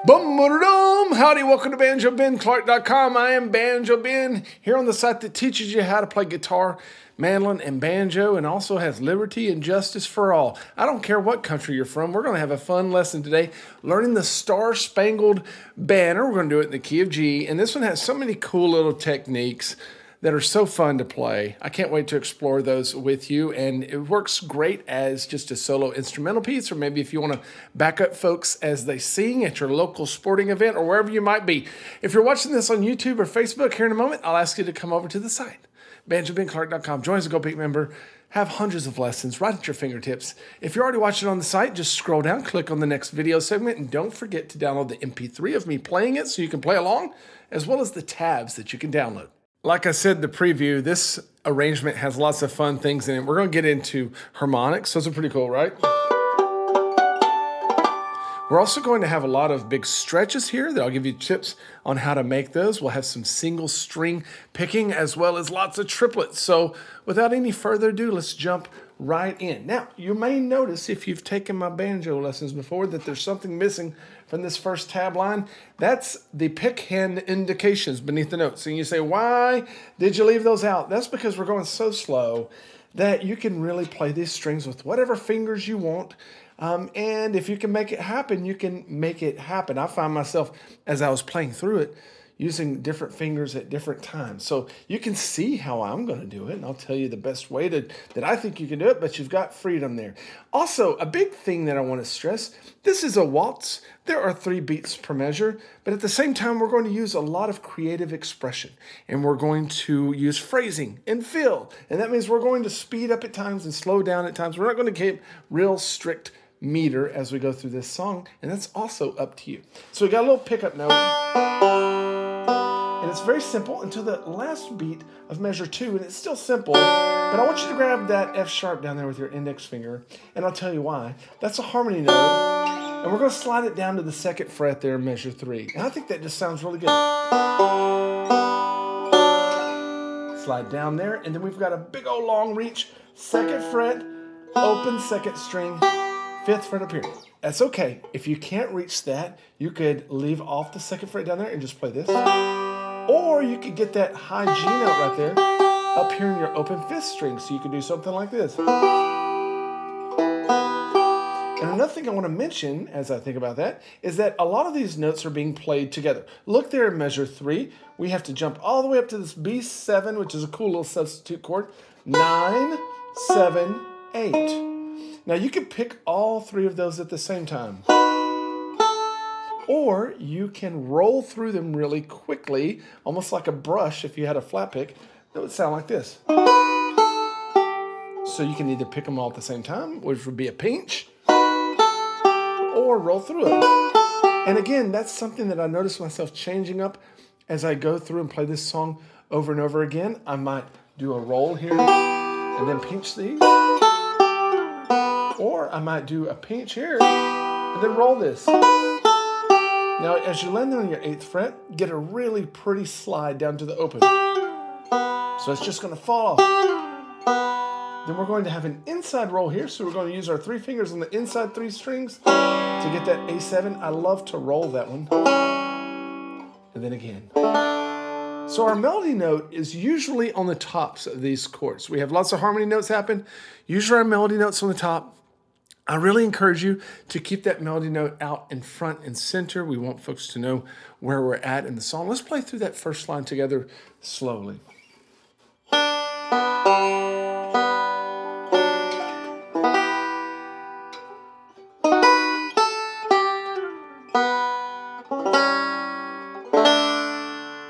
Boom, howdy, welcome to BanjoBenClark.com. I am Banjo Ben, here on the site that teaches you how to play guitar, mandolin, and banjo, and also has liberty and justice for all. I don't care what country you're from, we're going to have a fun lesson today, learning the Star-Spangled Banner. We're going to do it in the key of G, and this one has so many cool little techniques that are so fun to play. I can't wait to explore those with you, and it works great as just a solo instrumental piece, or maybe if you want to back up folks as they sing at your local sporting event or wherever you might be. If you're watching this on YouTube or Facebook here in a moment, I'll ask you to come over to the site, BanjoBenClark.com. Join as a GoPeak member. Have hundreds of lessons right at your fingertips. If you're already watching on the site, just scroll down, click on the next video segment, and don't forget to download the MP3 of me playing it so you can play along, as well as the tabs that you can download. Like I said in the preview, this arrangement has lots of fun things in it. We're going to get into harmonics. Those are pretty cool, right? We're also going to have a lot of big stretches here that I'll give you tips on how to make those. We'll have some single string picking as well as lots of triplets. So without any further ado, let's jump right in. Now, you may notice if you've taken my banjo lessons before that there's something missing from this first tab line. That's the pick hand indications beneath the notes. And you say, why did you leave those out? That's because we're going so slow that you can really play these strings with whatever fingers you want. And if you can make it happen, you can make it happen. I find myself, as I was playing through it, using different fingers at different times. So you can see how I'm going to do it, and I'll tell you the best way that I think you can do it, but you've got freedom there. Also, a big thing that I want to stress, this is a waltz. There are 3 beats per measure, but at the same time, we're going to use a lot of creative expression, and we're going to use phrasing and fill, and that means we're going to speed up at times and slow down at times. We're not going to keep real strict meter as we go through this song, and that's also up to you. So we got a little pickup note, and it's very simple until the last beat of measure 2, and it's still simple, but I want you to grab that F sharp down there with your index finger, and I'll tell you why. That's a harmony note, and we're going to slide it down to the 2nd fret there in measure 3, and I think that just sounds really good. Slide down there, and then we've got a big old long reach, 2nd fret, open 2nd string, 5th fret up here. That's okay. If you can't reach that, you could leave off the 2nd fret down there and just play this. Or you could get that high G note right there up here in your open 5th string, so you can do something like this. And another thing I want to mention as I think about that is that a lot of these notes are being played together. Look there in measure 3. We have to jump all the way up to this B7, which is a cool little substitute chord. 9, 7, 8. Now, you can pick all 3 of those at the same time. Or you can roll through them really quickly, almost like a brush if you had a flat pick. That would sound like this. So you can either pick them all at the same time, which would be a pinch, or roll through it. And again, that's something that I notice myself changing up as I go through and play this song over and over again. I might do a roll here and then pinch these. Or I might do a pinch here and then roll this. Now, as you land on your 8th fret, get a really pretty slide down to the open. So it's just going to fall off. Then we're going to have an inside roll here. So we're going to use our 3 fingers on the inside 3 strings to get that A7. I love to roll that one. And then again. So our melody note is usually on the tops of these chords. We have lots of harmony notes happen. Usually our melody note's on the top. I really encourage you to keep that melody note out in front and center. We want folks to know where we're at in the song. Let's play through that first line together slowly.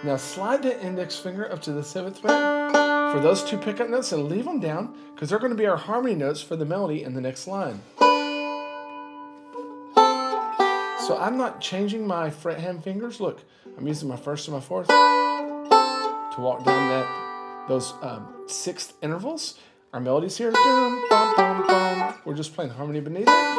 Now slide the index finger up to the 7th fret for those 2 pickup notes and leave them down because they're going to be our harmony notes for the melody in the next line. So I'm not changing my fret hand fingers. Look, I'm using my 1st and my 4th to walk down those 6th intervals. Our melodies here. Dum, bum, bum, bum. We're just playing harmony beneath it.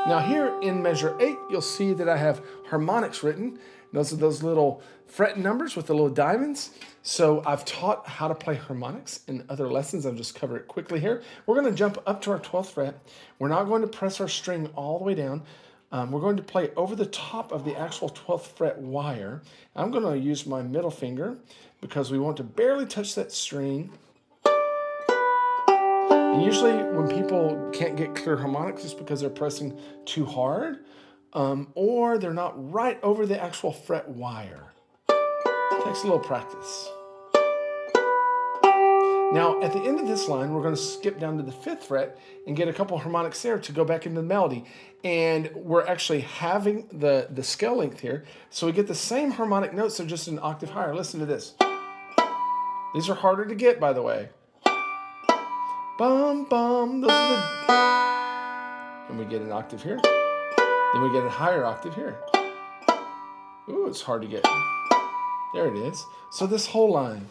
Now here in measure 8, you'll see that I have harmonics written. Those are those little fret numbers with the little diamonds. So I've taught how to play harmonics in other lessons. I'll just cover it quickly here. We're going to jump up to our 12th fret. We're not going to press our string all the way down. We're going to play over the top of the actual 12th fret wire. I'm going to use my middle finger because we want to barely touch that string. And usually when people can't get clear harmonics, it's because they're pressing too hard, or they're not right over the actual fret wire. Takes a little practice. Now, at the end of this line, we're going to skip down to the 5th fret and get a couple harmonics there to go back into the melody. And we're actually having the scale length here, so we get the same harmonic notes, they're just an octave higher. Listen to this. These are harder to get, by the way. Bum, bum, those are the... And we get an octave here. Then we get a higher octave here. Ooh, it's hard to get. There it is. So this whole line.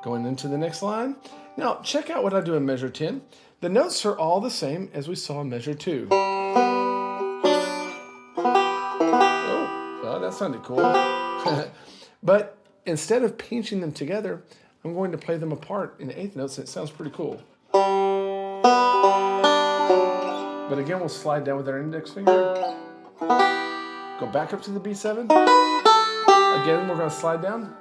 Going into the next line. Now, check out what I do in measure 10. The notes are all the same as we saw in measure 2. Oh, well, that sounded cool. But instead of pinching them together, I'm going to play them apart in the 8th notes, and it sounds pretty cool. But again, we'll slide down with our index finger. Go back up to the B7. Again, we're going to slide down.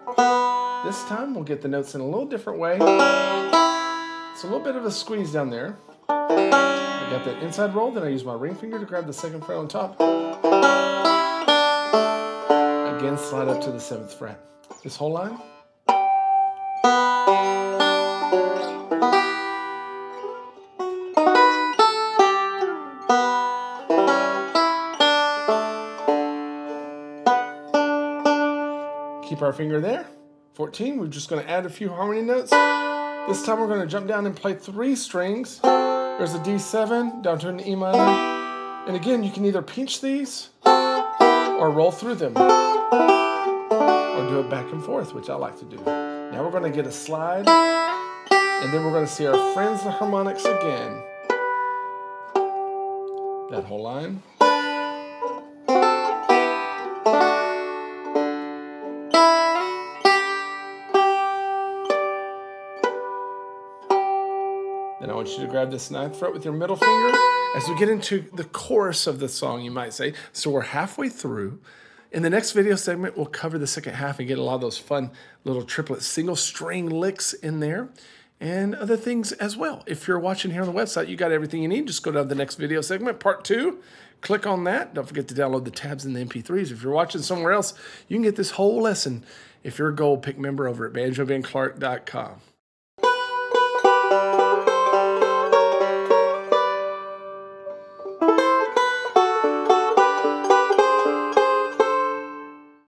This time, we'll get the notes in a little different way. It's a little bit of a squeeze down there. I got that inside roll, then I use my ring finger to grab the 2nd fret on top. Again, slide up to the 7th fret. This whole line. Keep our finger there. 14, we're just going to add a few harmony notes. This time we're going to jump down and play 3 strings. There's a D7 down to an E minor. And again, you can either pinch these or roll through them. Or do it back and forth, which I like to do. Now we're going to get a slide. And then we're going to see our friends the harmonics again. That whole line. Then I want you to grab this 9th fret with your middle finger as we get into the chorus of the song, you might say. So we're halfway through. In the next video segment, we'll cover the second half and get a lot of those fun little triplet single string licks in there and other things as well. If you're watching here on the website, you got everything you need. Just go down to the next video segment, part 2. Click on that. Don't forget to download the tabs and the MP3s. If you're watching somewhere else, you can get this whole lesson if you're a Gold Pick member over at banjobenclark.com.